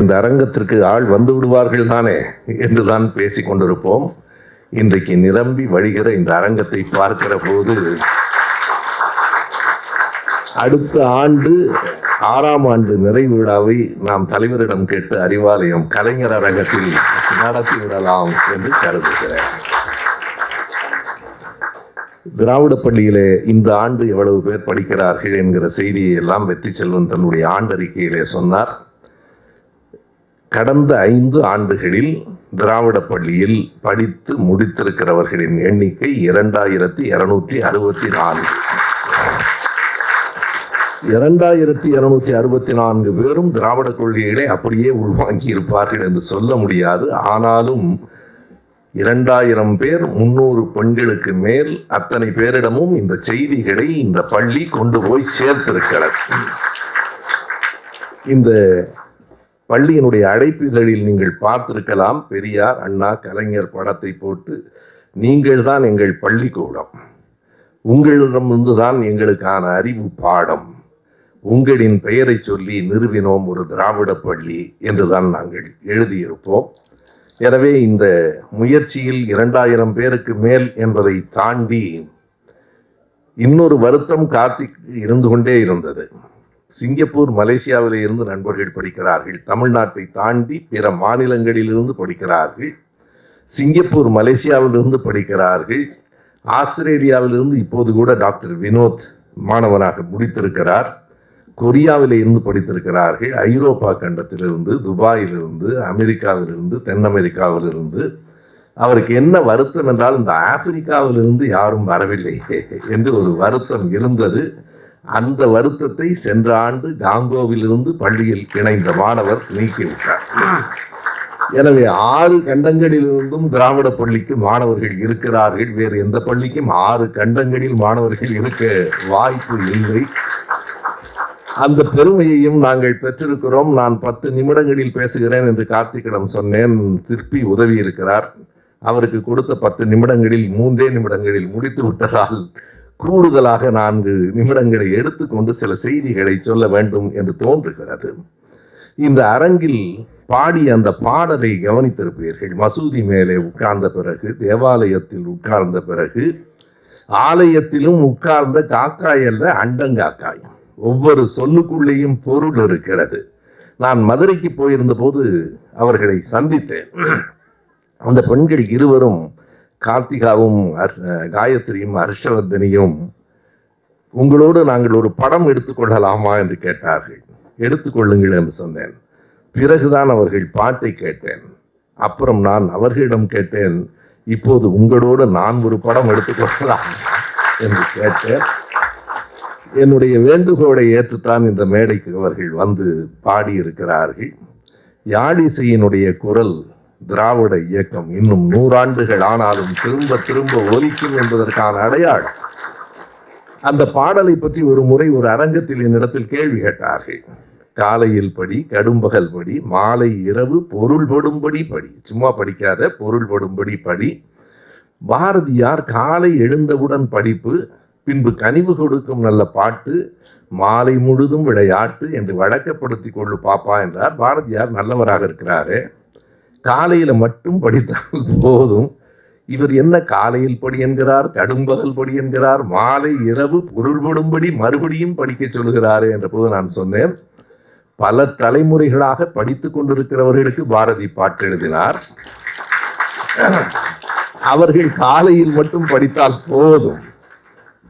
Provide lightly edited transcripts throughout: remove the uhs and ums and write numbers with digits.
இந்த அரங்கத்திற்கு ஆள் வந்து விடுவார்கள் தானே என்றுதான் பேசிக் கொண்டிருப்போம். இன்றைக்கு நிரம்பி வழிகிற இந்த அரங்கத்தை பார்க்கிற போது அடுத்த ஆண்டு 6ஆம் ஆண்டு நிறைவு விழாவை நாம் தலைவரிடம் கேட்டு அறிவாலயம் கலைஞர் அரங்கத்தில் நடத்திவிடலாம் என்று கருதுகிறேன். திராவிட பள்ளியிலே இந்த ஆண்டு எவ்வளவு பேர் படிக்கிறார்கள் என்கிற செய்தியை எல்லாம் வெற்றி செல்வன் தன்னுடைய ஆண்டறிக்கையிலே சொன்னார். கடந்த 5 ஆண்டுகளில் திராவிட பள்ளியில் படித்து முடித்திருக்கிறவர்களின் எண்ணிக்கை 2264. 2264 பேரும் திராவிட கொள்கைகளை அப்படியே உள்வாங்கி இருப்பார்கள் என்று சொல்ல முடியாது. ஆனாலும் 2000 பேர் 300 பெண்களுக்கு மேல் அத்தனை பேரிடமும் இந்த செய்திகளை இந்த பள்ளி கொண்டு போய் சேர்த்திருக்கிறது. இந்த பள்ளியினுடைய அழைப்பிதழில் நீங்கள் பார்த்திருக்கலாம், பெரியார், அண்ணா, கலைஞர் படத்தை போட்டு, நீங்கள் தான் எங்கள் பள்ளிக்கூடம், உங்களிடமிருந்து தான் எங்களுக்கான அறிவு பாடம், உங்களின் பெயரை சொல்லி நிறுவினோம் ஒரு திராவிட பள்ளி என்றுதான் நாங்கள் எழுதியிருப்போம். எனவே இந்த முயற்சியில் 2000 பேருக்கு மேல் என்பதை தாண்டி இன்னொரு வருத்தம் கார்த்திக் இருந்து கொண்டே இருந்தது. சிங்கப்பூர், மலேசியாவிலே இருந்து நண்பர்கள் படிக்கிறார்கள், தமிழ்நாட்டை தாண்டி பிற மாநிலங்களிலிருந்து படிக்கிறார்கள், சிங்கப்பூர் மலேசியாவிலிருந்து படிக்கிறார்கள், ஆஸ்திரேலியாவிலிருந்து இப்போது கூட டாக்டர் வினோத் மாணவனாக முடித்திருக்கிறார், கொரியாவிலே இருந்து படித்திருக்கிறார்கள், ஐரோப்பா கண்டத்திலிருந்து, துபாயிலிருந்து, அமெரிக்காவிலிருந்து, தென் அமெரிக்காவிலிருந்து. அவருக்கு என்ன வருத்தம் என்றால், இந்த ஆப்பிரிக்காவிலிருந்து யாரும் வரவில்லை என்று ஒரு வருத்தம் இருந்தது. அந்த வருத்தத்தை சென்ற ஆண்டு காங்கோவிலிருந்து பள்ளியில் இணைந்த மாணவர் நீக்கிவிட்டார். எனவே 6 கண்டங்களிலிருந்தும் திராவிட பள்ளிக்கு மாணவர்கள் இருக்கிறார்கள். வேறு எந்த பள்ளிக்கும் 6 கண்டங்களில் மாணவர்கள் இருக்க வாய்ப்பு இல்லை. அந்த பெருமையையும் நாங்கள் பெற்றிருக்கிறோம். நான் 10 நிமிடங்களில் பேசுகிறேன் என்று கார்த்திக்கிடம் சொன்னேன். சிற்பி உதவி இருக்கிறார். அவருக்கு கொடுத்த 10 நிமிடங்களில் 3 நிமிடங்களில் முடித்து விட்டதால் கூடுதலாக 4 நிமிடங்களை எடுத்துக்கொண்டு சில செய்திகளை சொல்ல வேண்டும் என்று தோன்றுகிறது. இந்த அரங்கில் பாடிய அந்த பாடலை கவனித்திருப்பீர்கள். மசூதி மேலே உட்கார்ந்த பிறகு, தேவாலயத்தில் உட்கார்ந்த பிறகு, ஆலயத்திலும் உட்கார்ந்த காக்காய் அல்ல அண்டங்காக்காய். ஒவ்வொரு சொல்லுக்குள்ளேயும் பொருள் இருக்கிறது. நான் மதுரைக்கு போயிருந்த போது அவர்களை சந்தித்தேன். அந்த பெண்கள் இருவரும், கார்த்திகாவும் காயத்ரியும் ஹர்ஷவர்தனியும், உங்களோடு நாங்கள் ஒரு படம் எடுத்துக்கொள்ளலாமா என்று கேட்டார்கள். எடுத்துக்கொள்ளுங்கள் என்று சொன்னேன். பிறகுதான் அவர்கள் பாட்டை கேட்டேன். அப்புறம் நான் அவர்களிடம் கேட்டேன், இப்போது உங்களோடு நான் ஒரு படம் எடுத்துக்கொள்ளலாம் என்று கேட்டேன். என்னுடைய வேண்டுகோளை ஏற்றுத்தான் இந்த மேடைக்கு அவர்கள் வந்து பாடியிருக்கிறார்கள். யாழிசையினுடைய குரல் திராவிட இயக்கம் இன்னும் 100 ஆண்டுகள் ஆனாலும் திரும்ப திரும்ப ஒலிக்கும் என்பதற்கான அடையாளம். அந்த பாடலை பற்றி ஒரு முறை ஒரு அரங்கத்தில் என்னிடத்தில் கேள்வி கேட்டார்கள். காலையில் படி, கடும்பகல் படி, மாலை இரவு பொருள்படும்படி படி, சும்மா படிக்காத, பொருள்படும்படி படி. பாரதியார் காலை எழுந்தவுடன் படிப்பு, பின்பு கனிவு கொடுக்கும் நல்ல பாட்டு, மாலை முழுதும் விளையாட்டு என்று வழக்கப்படுத்தி கொள்ளு பாப்பா என்றார். பாரதியார் நல்லவராக இருக்கிறாரே, காலையில் மட்டும் படித்தால் போதும். இவர் என்ன காலையில் படி என்கிறார், கடும்பகல் படி என்கிறார், மாலை இரவு பொருள்படும்படி மறுபடியும் படிக்க சொல்கிறாரே என்ற போது நான் சொன்னேன், பல தலைமுறைகளாக படித்து கொண்டிருக்கிறவர்களுக்கு பாரதி பாட்டு எழுதினார். அவர்கள் காலையில் மட்டும் படித்தால் போதும்.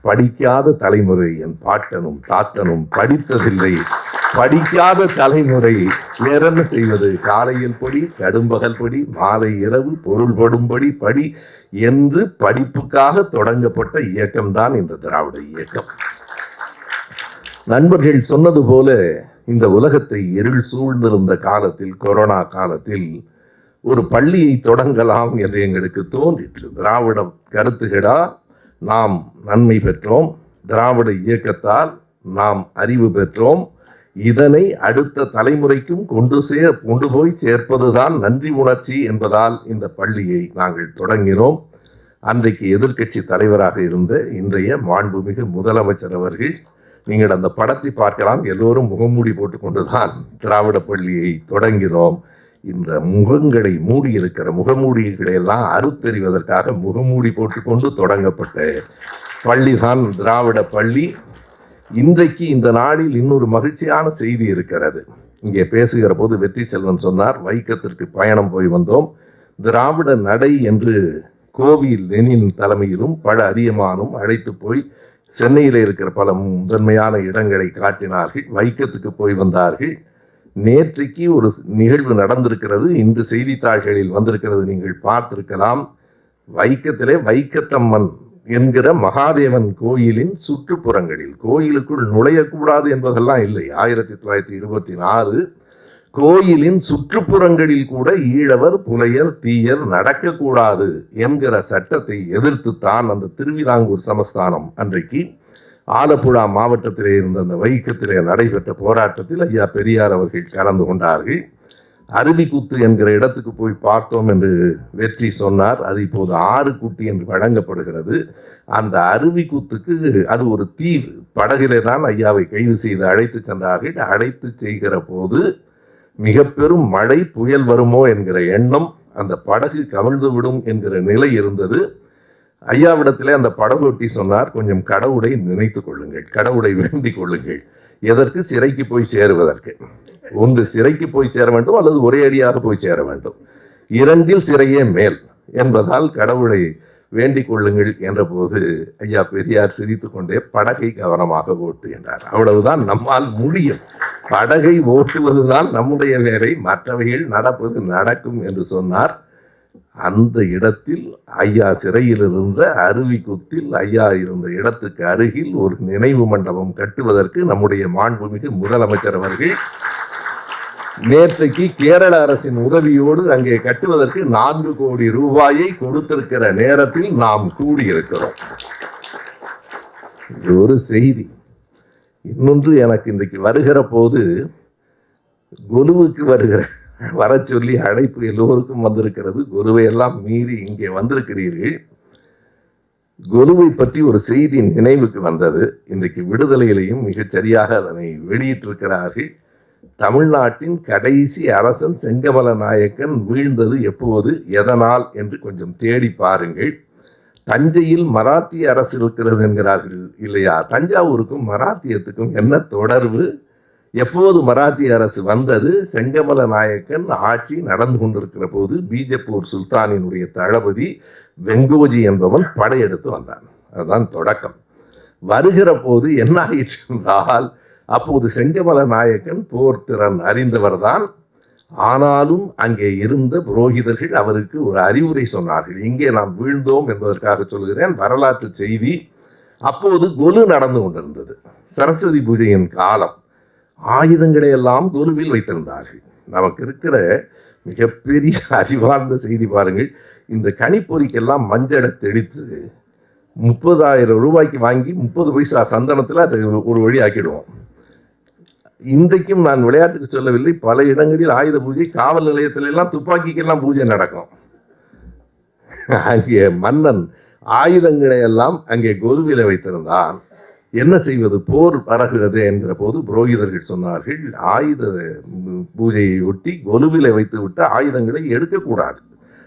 படிக்காத தலைமுறை என் பாட்டனும் தாத்தனும் படித்ததில்லை. படிக்காத தலைமுறை வேறென்ன செய்வது? காலையில் படி, கடும்பகல் படி, மாலை இரவு பொருள்படும்படி படி என்று படிப்புக்காக தொடங்கப்பட்ட இயக்கம்தான் இந்த திராவிட இயக்கம். நண்பர்கள் சொன்னது போல, இந்த உலகத்தை இருள் சூழ்ந்திருந்த காலத்தில், கொரோனா காலத்தில் ஒரு பள்ளியை தொடங்கலாம் என்று எங்களுக்கு தோன்றிற்று. திராவிட கருத்துகளால் நாம் நன்மை பெற்றோம், திராவிட இயக்கத்தால் நாம் அறிவு பெற்றோம். இதனை அடுத்த தலைமுறைக்கும் கொண்டு போய் சேர்ப்பதுதான் நன்றி உணர்ச்சி என்பதால் இந்த பள்ளியை நாங்கள் தொடங்கினோம். அன்றைக்கு எதிர்க்கட்சி தலைவராக இருந்த இன்றைய மாண்புமிகு முதலமைச்சர் அவர்கள் நீங்கள் அந்த படத்தை பார்க்கலாம். எல்லோரும் முகமூடி போட்டுக்கொண்டுதான் திராவிட பள்ளியை தொடங்கினோம். இந்த முகங்களை மூடி இருக்கிற முகமூடிகளை எல்லாம் அறுத்தெறிவதற்காக முகமூடி போட்டுக்கொண்டு தொடங்கப்பட்ட பள்ளிதான் திராவிட பள்ளி. இன்றைக்கு இந்த நாளில் இன்னொரு மகிழ்ச்சியான செய்தி இருக்கிறது. இங்கே பேசுகிற போது வெற்றி செல்வன் சொன்னார், வைக்கத்திற்கு பயணம் போய் வந்தோம். திராவிட நடை என்று கோவில் லெனின் தலைமையிலும் பல அதிகமானும் அழைத்து போய் சென்னையில் இருக்கிற பல முதன்மையான இடங்களை காட்டினார்கள். வைக்கத்துக்கு போய் வந்தார்கள். நேற்றைக்கு ஒரு நிகழ்வு நடந்திருக்கிறது, இன்று செய்தித்தாள்களில் வந்திருக்கிறது, நீங்கள் பார்த்திருக்கலாம். வைக்கத்திலே வைக்கத்தம்மன் என்கிற மகாதேவன் கோயிலின் சுற்றுப்புறங்களில், கோயிலுக்குள் நுழையக்கூடாது என்பதெல்லாம் இல்லை, 1924 கோயிலின் சுற்றுப்புறங்களில் கூட ஈழவர், புலையர், தீயர் நடக்கக்கூடாது என்கிற சட்டத்தை எதிர்த்துத்தான் அந்த திருவிதாங்கூர் சமஸ்தானம் அன்றைக்கு ஆலப்புழா மாவட்டத்திலே இருந்த அந்த வைக்கத்திலே நடைபெற்ற போராட்டத்தில் ஐயா பெரியார் அவர்கள் கலந்து கொண்டார்கள். அருவிக்குத்து என்கிற இடத்துக்கு போய் பார்த்தோம் என்று வெற்றி சொன்னார். அது இப்போது ஆறுக்குட்டி என்று வழங்கப்படுகிறது. அந்த அருவிக்குத்துக்கு அது ஒரு தீவு. படகிலே தான் ஐயாவை கைது செய்து அழைத்து சென்றார்கள். அழைத்து செய்கிற போது மிக பெரும் மழை புயல் வருமோ என்கிற எண்ணம், அந்த படகு கவிழ்ந்து விடும் என்கிற நிலை இருந்தது. ஐயாவிடத்திலே அந்த படகோட்டி சொன்னார், கொஞ்சம் கடவுளை நினைத்து கொள்ளுங்கள், கடவுளை வேண்டிக் கொள்ளுங்கள். எதற்கு? சிறைக்கு போய் சேருவதற்கு. ஒன்று சிறைக்கு போய் சேர வேண்டும், அல்லது ஒரே அடியாக போய் சேர வேண்டும். இரண்டில் சிறையே மேல் என்பதால் கடவுளை வேண்டிக் கொள்ளுங்கள் என்ற போது ஐயா பெரியார் சிரித்து கொண்டே படகை கவனமாக ஓட்டு என்றார். அவ்வளவுதான், நம்மால் முடியும். படகை ஓட்டுவதுதான் நம்முடைய வேலை, மற்றவைகள் நடப்பது நடக்கும் என்று சொன்னார். அந்த இடத்தில் ஐயா சிறையில் இருந்த அருவிக்குத்தில் ஐயா இருந்த இடத்துக்கு அருகில் ஒரு நினைவு மண்டபம் கட்டுவதற்கு நம்முடைய மாண்புமிகு முதலமைச்சர் அவர்கள் நேற்றைக்கு கேரள அரசின் உதவியோடு அங்கே கட்டுவதற்கு 4 கோடி ரூபாயை கொடுத்திருக்கிற நேரத்தில் நாம் கூடியிருக்கிறோம். இது ஒரு செய்தி. இன்னொன்று, எனக்கு இன்றைக்கு வருகிற போது கொலுவுக்கு வர சொல்லி அழைப்பு எல்லோருக்கும் வந்திருக்கிறது. கொலுவை எல்லாம் மீறி இங்கே வந்திருக்கிறீர்கள். கொலுவை பற்றி ஒரு செய்தி நினைவுக்கு வந்தது. இன்றைக்கு விடுதலையிலையும் மிகச் சரியாக அதனை வெளியிட்டிருக்கிறார்கள். தமிழ்நாட்டின் கடைசி அரசன் செங்கமல நாயக்கன் வீழ்ந்தது எப்போது, எதனால் என்று கொஞ்சம் தேடி பாருங்கள். தஞ்சையில் மராத்திய அரசு இருக்கிறது என்கிறார்கள் இல்லையா? தஞ்சாவூருக்கும் மராத்தியத்துக்கும் என்ன தொடர்பு? எப்போது மராத்திய அரசு வந்தது? செங்கமல நாயக்கன் ஆட்சி நடந்து கொண்டிருக்கிற போது பீஜப்பூர் சுல்தானினுடைய தளபதி வெங்கோஜி என்பவன் படையெடுத்து வந்தான். அதுதான் தொடக்கம். வருகிற போது என்ன ஆயிற்று என்றால், அப்போது செங்கமல நாயக்கன் போர் திறன் அறிந்தவர் தான். ஆனாலும் அங்கே இருந்த புரோகிதர்கள் அவருக்கு ஒரு அறிவுரை சொன்னார்கள். இங்கே நாம் வீழ்ந்தோம் என்பதற்காக சொல்கிறேன், வரலாற்று செய்தி. அப்போது கொலு நடந்து கொண்டிருந்தது, சரஸ்வதி பூஜையின் காலம். ஆயுதங்களை எல்லாம் கொலுவில் வைத்திருந்தார்கள். நமக்கு இருக்கிற மிகப்பெரிய அறிவார்ந்த செய்தி பாருங்கள். இந்த கனிப்பொறிக்கெல்லாம் மஞ்சளை தெளித்து 30,000 ரூபாய்க்கு வாங்கி 30 பைசா சந்தனத்தில் அதை ஒரு வழி ஆக்கிடுவோம். இன்றைக்கும் நான் விளையாட்டுக்கு சொல்லவில்லை, பல இடங்களில் ஆயுத பூஜை, காவல் நிலையத்திலெல்லாம் துப்பாக்கிக்கெல்லாம் பூஜை நடக்கும். அங்கே மன்னன் ஆயுதங்களை எல்லாம் அங்கே கொலுவில வைத்திருந்தான். என்ன செய்வது, போர் பறகுகிறது என்கிற போது புரோகிதர்கள் சொன்னார்கள், ஆயுத பூஜையை ஒட்டி கொலுவில வைத்து விட்டு ஆயுதங்களை எடுக்கக்கூடாது,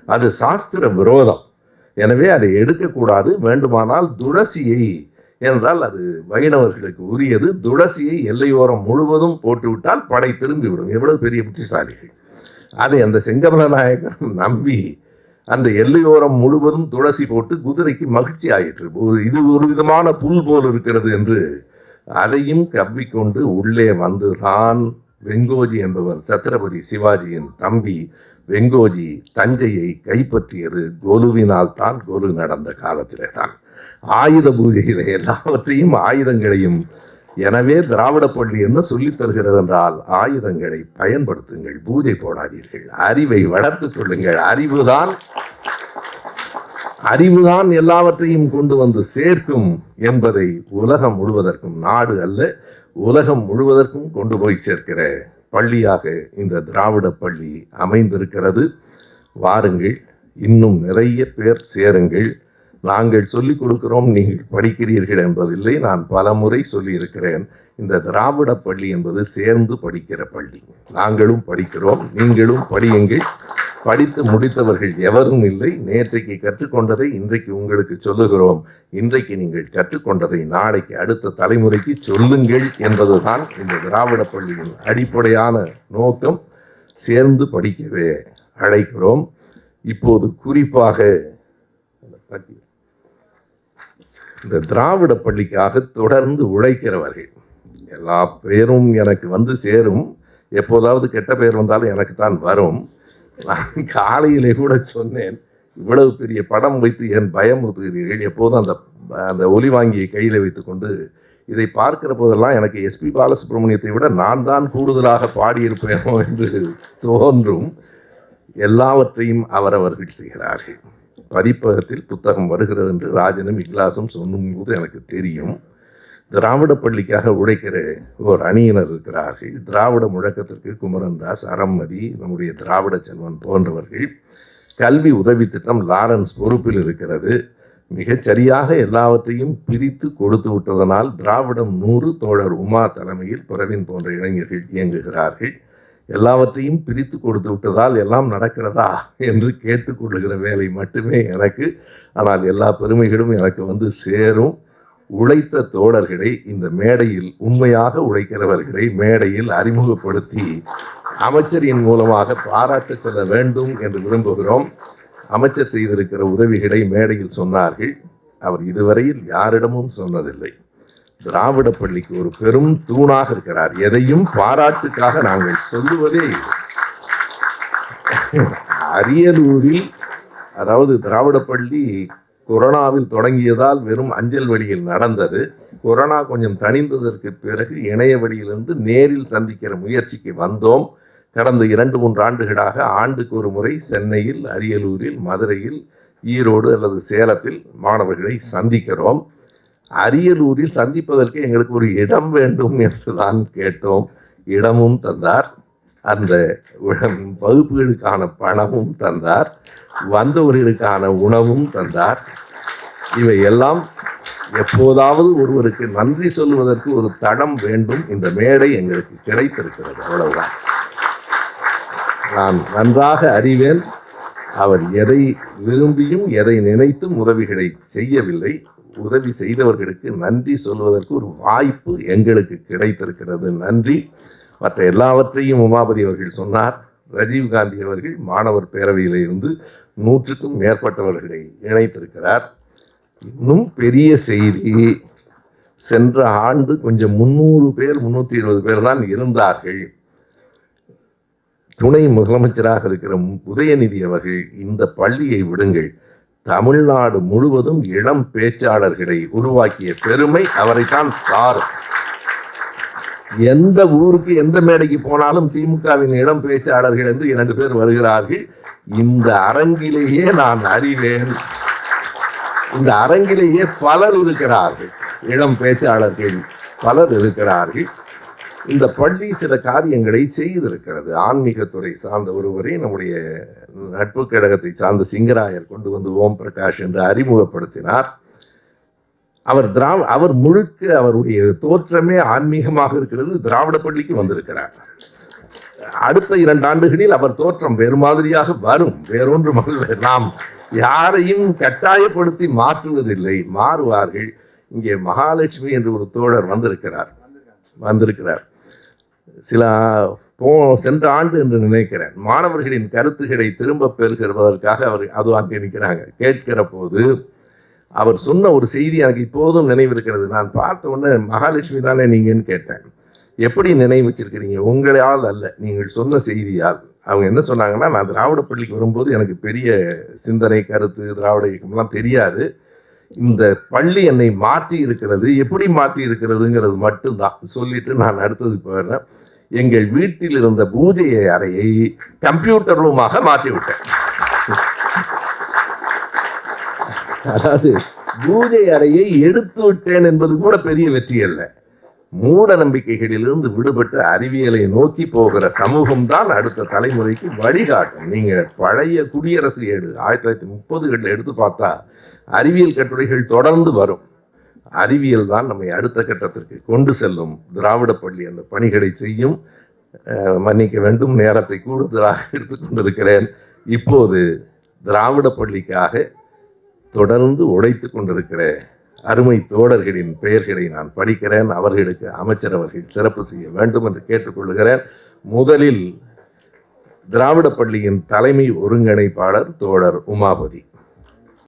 அது சாஸ்திர விரோதம். எனவே அதை எடுக்கக்கூடாது. வேண்டுமானால் துளசியை, என்றால் அது வைணவர்களுக்கு உரியது, துளசியை எல்லையோரம் முழுவதும் போட்டுவிட்டால் படை திரும்பிவிடும். எவ்வளவு பெரிய புத்திசாலிகள்! அதை அந்த செங்கமல நாயக்கன் நம்பி அந்த எல்லையோரம் முழுவதும் துளசி போட்டு குதிரைக்கு மகிழ்ச்சி ஆயிற்று. இது ஒரு விதமான புல் போல் இருக்கிறது என்று அதையும் கவ்விக்கொண்டு உள்ளே வந்துதான் வெங்கோஜி என்பவர், சத்ரபதி சிவாஜியின் தம்பி வெங்கோஜி, தஞ்சையை கைப்பற்றியது கொலுவினால் தான். கொலு நடந்த காலத்திலே தான் ஆயுத பூஜையிலே எல்லாவற்றையும் ஆயுதங்களையும். எனவே திராவிட பள்ளி என்ன சொல்லித் தருகிறது என்றால், ஆயுதங்களை பயன்படுத்துங்கள், பூஜை போடாதீர்கள், அறிவை வளர்த்துக் கொள்ளுங்கள். அறிவுதான் எல்லாவற்றையும் கொண்டு வந்து சேர்க்கும் என்பதை உலகம் முழுவதற்கும், நாடு அல்ல உலகம் முழுவதற்கும் கொண்டு போய் சேர்க்கிற பள்ளியாக இந்த திராவிட பள்ளி அமைந்திருக்கிறது. வாருங்கள், இன்னும் நிறைய பேர் சேருங்கள். நாங்கள் சொல்லிக் கொடுக்கிறோம், நீங்கள் படிக்கிறீர்கள் என்பதில்லை. நான் பல முறை சொல்லியிருக்கிறேன், இந்த திராவிட பள்ளி என்பது சேர்ந்து படிக்கிற பள்ளி. நாங்களும் படிக்கிறோம், நீங்களும் படியுங்கள். படித்து முடித்தவர்கள் எவரும் இல்லை. நேற்றைக்கு கற்றுக்கொண்டதை இன்றைக்கு உங்களுக்கு சொல்லுகிறோம். இன்றைக்கு நீங்கள் கற்றுக்கொண்டதை நாளைக்கு அடுத்த தலைமுறைக்கு சொல்லுங்கள் என்பதுதான் இந்த திராவிட பள்ளியின் அடிப்படையான நோக்கம். சேர்ந்து படிக்கவே அழைக்கிறோம். இப்போது குறிப்பாக இந்த திராவிட பள்ளிக்காக தொடர்ந்து உழைக்கிறவர்கள் எல்லா பேரும் எனக்கு வந்து சேரும். எப்போதாவது கெட்ட பெயர் வந்தாலும் எனக்கு தான் வரும். நான் காலையிலே கூட சொன்னேன், இவ்வளவு பெரிய படம் வைத்து என் பயமுறுத்துகிறீர்கள். எப்போதும் அந்த ஒலி வாங்கியை கையில் வைத்துக்கொண்டு இதை பார்க்கிற போதெல்லாம் எனக்கு எஸ்பி பாலசுப்ரமணியத்தை விட நான் தான் கூடுதலாக பாடியிருப்பேனோ என்று தோன்றும். எல்லாவற்றையும் அவரவர்கள் செய்கிறார்கள். பதிப்பகத்தில் புத்தகம் வருகிறது என்று ராஜனும் இக்லாசும் சொல்லும்போது எனக்கு தெரியும். திராவிட பள்ளிக்காக உழைக்கிற ஒரு அணியினர் இருக்கிறார்கள். திராவிட முழக்கத்திற்கு குமரன்தாஸ், அறம்மதி, நம்முடைய திராவிட செல்வன் போன்றவர்கள். கல்வி உதவி திட்டம் லாரன்ஸ் பொறுப்பில் இருக்கிறது. மிகச்சரியாக எல்லாவற்றையும் பிரித்து கொடுத்து விட்டதனால் திராவிடம் 100 தோழர் உமா தலைமையில் பிரவீன் போன்ற இளைஞர்கள் இயங்குகிறார்கள். எல்லாவற்றையும் பிரித்து கொடுத்து விட்டதால் எல்லாம் நடக்கிறதா என்று கேட்டுக்கொள்ளுகிற வேலை மட்டுமே எனக்கு. ஆனால் எல்லா பெருமைகளும் எனக்கு வந்து சேரும். உழைத்த தோழர்களை இந்த மேடையில், உண்மையாக உழைக்கிறவர்களை மேடையில் அறிமுகப்படுத்தி அமைச்சரின் மூலமாக பாராட்ட செல்ல வேண்டும் என்று விரும்புகிறோம். அமைச்சர் செய்திருக்கிற உதவிகளை மேடையில் சொன்னார்கள். அவர் இதுவரையில் யாரிடமும் சொன்னதில்லை. திராவிட பள்ளிக்கு ஒரு பெரும் தூணாக இருக்கிறார். எதையும் பாராட்டுக்காக நாங்கள் சொல்லுவதே அரியலூரில், அதாவது திராவிட பள்ளி கொரோனாவில் தொடங்கியதால் வெறும் அஞ்சல் வழியில் நடந்தது. கொரோனா கொஞ்சம் தணிந்ததற்கு பிறகு இணைய வழியிலிருந்து நேரில் சந்திக்கிற முயற்சிக்கு வந்தோம். கடந்த 2-3 ஆண்டுகளாக ஆண்டுக்கு ஒரு முறை சென்னையில், அரியலூரில், மதுரையில், ஈரோடு அல்லது சேலத்தில் மாணவர்களை சந்திக்கிறோம். அரியலூரில் சந்திப்பதற்கு எங்களுக்கு ஒரு இடம் வேண்டும் என்று தான் கேட்டோம். இடமும் தந்தார். அந்த வகுப்புகளுக்கான பணமும் தந்தார். வந்தவர்களுக்கான உணவும் தந்தார். இவை எல்லாம் எப்போதாவது ஒருவருக்கு நன்றி சொல்வதற்கு ஒரு தடம் வேண்டும். இந்த மேடை எங்களுக்கு கிடைத்திருக்கிறது, அவ்வளவுதான். நான் நன்றாக அறிவேன், அவர் எதை விரும்பியும் எதை நினைத்தும் உதவிகளை செய்யவில்லை. உதவி செய்தவர்களுக்கு நன்றி சொல்வதற்கு ஒரு வாய்ப்பு எங்களுக்கு கிடைத்திருக்கிறது. நன்றி. மற்ற எல்லாவற்றையும் உமாபதி அவர்கள் சொன்னார். ராஜீவ்காந்தி அவர்கள் மாணவர் பேரவையில் இருந்து 100க்கும் மேற்பட்டவர்களை இணைத்திருக்கிறார். இன்னும் பெரிய செய்தி, சென்ற ஆண்டு கொஞ்சம் 300 பேர் 320 பேர் தான் இருந்தார்கள். துணை முதலமைச்சராக இருக்கிற உதயநிதி அவர்கள், இந்த பள்ளியை விடுங்கள், தமிழ்நாடு முழுவதும் இளம் பேச்சாளர்களை உருவாக்கிய பெருமை அவரைத்தான் சாரும். எந்த ஊருக்கு எந்த மேடைக்கு போனாலும் திமுகவின் இளம் பேச்சாளர்கள் என்று 2 பேர் வருகிறார்கள். இந்த அரங்கிலேயே நான் அறிவேன், இந்த அரங்கிலேயே பலர் இருக்கிறார்கள், இளம் பேச்சாளர்கள் பலர் இருக்கிறார்கள். இந்த பள்ளி சில காரியங்களை செய்திருக்கிறது. ஆன்மீகத்துறை சார்ந்த ஒருவரை நம்முடைய நட்பு கழகத்தை சார்ந்த சிங்கராயர் கொண்டு வந்து ஓம் பிரகாஷ் என்று அறிமுகப்படுத்தினார். அவர் முழுக்க அவருடைய தோற்றமே ஆன்மீகமாக இருக்கிறது. திராவிட பள்ளிக்கு வந்திருக்கிறார். அடுத்த 2 ஆண்டுகளில் அவர் தோற்றம் வேறு மாதிரியாக வரும். வேறொன்று நாம் யாரையும் கட்டாயப்படுத்தி மாற்றுவதில்லை, மாறுவார்கள். இங்கே மகாலட்சுமி என்று ஒரு தோழர் வந்திருக்கிறார். சென்ற ஆண்டு என்று நினைக்கிறேன். மாணவர்களின் கருத்துக்களை திரும்ப பெறுகிறதற்காக அது அங்கே நிற்கிறாங்க. கேட்கிற போது அவர் சொன்ன ஒரு செய்தி எனக்கு இப்போதும் நினைவிருக்கிறது. நான் பார்த்த உடனே மகாலட்சுமி தானே நீங்கன்னு கேட்டேன். எப்படி நினைவு வச்சிருக்கிறீங்க? உங்களால் அல்ல, நீங்கள் சொன்ன செய்தியால். அவங்க என்ன சொன்னாங்கன்னா, நான் திராவிட பள்ளிக்கு வரும்போது எனக்கு பெரிய சிந்தனை, கருத்து, திராவிட இயக்கம்லாம் தெரியாது. இந்த பள்ளி என்னை மாற்றி இருக்கிறது. எப்படி மாற்றி இருக்கிறதுங்கிறது மட்டும்தான் சொல்லிட்டு நான் அடுத்தது போயிடுறேன். எங்கள் வீட்டில் இருந்த பூஜை அறையை கம்ப்யூட்டர் ரூமாக மாற்றிவிட்டேன். அதாவது பூஜை அறையை எடுத்து விட்டேன் என்பது கூட பெரிய வெற்றி அல்ல. மூட நம்பிக்கைகளிலிருந்து விடுபட்டு அறிவியலை நோக்கி போகிற சமூகம்தான் அடுத்த தலைமுறைக்கு வழிகாட்டும். நீங்கள் பழைய குடியரசு ஏடு 1930களில் எடுத்து பார்த்தா அறிவியல் கட்டுரைகள் தொடர்ந்து வரும். அறிவியல் தான் நம்மை அடுத்த கட்டத்திற்கு கொண்டு செல்லும். திராவிட பள்ளி அந்த பணிகளை செய்யும். மன்னிக்க வேண்டும், நேரத்தை கூடுதலாக எடுத்துக்கொண்டிருக்கிறேன். இப்போது திராவிட பள்ளிக்காக தொடர்ந்து உழைத்து கொண்டிருக்கிற அருமை தோழர்களின் பெயர்களை நான் படிக்கிறேன். அவர்களுக்கு அமைச்சர் அவர்கள் சிறப்பு செய்ய வேண்டும் என்று கேட்டுக்கொள்கிறேன். முதலில் திராவிட பள்ளியின் தலைமை ஒருங்கிணைப்பாளர் தோழர் உமாபதி.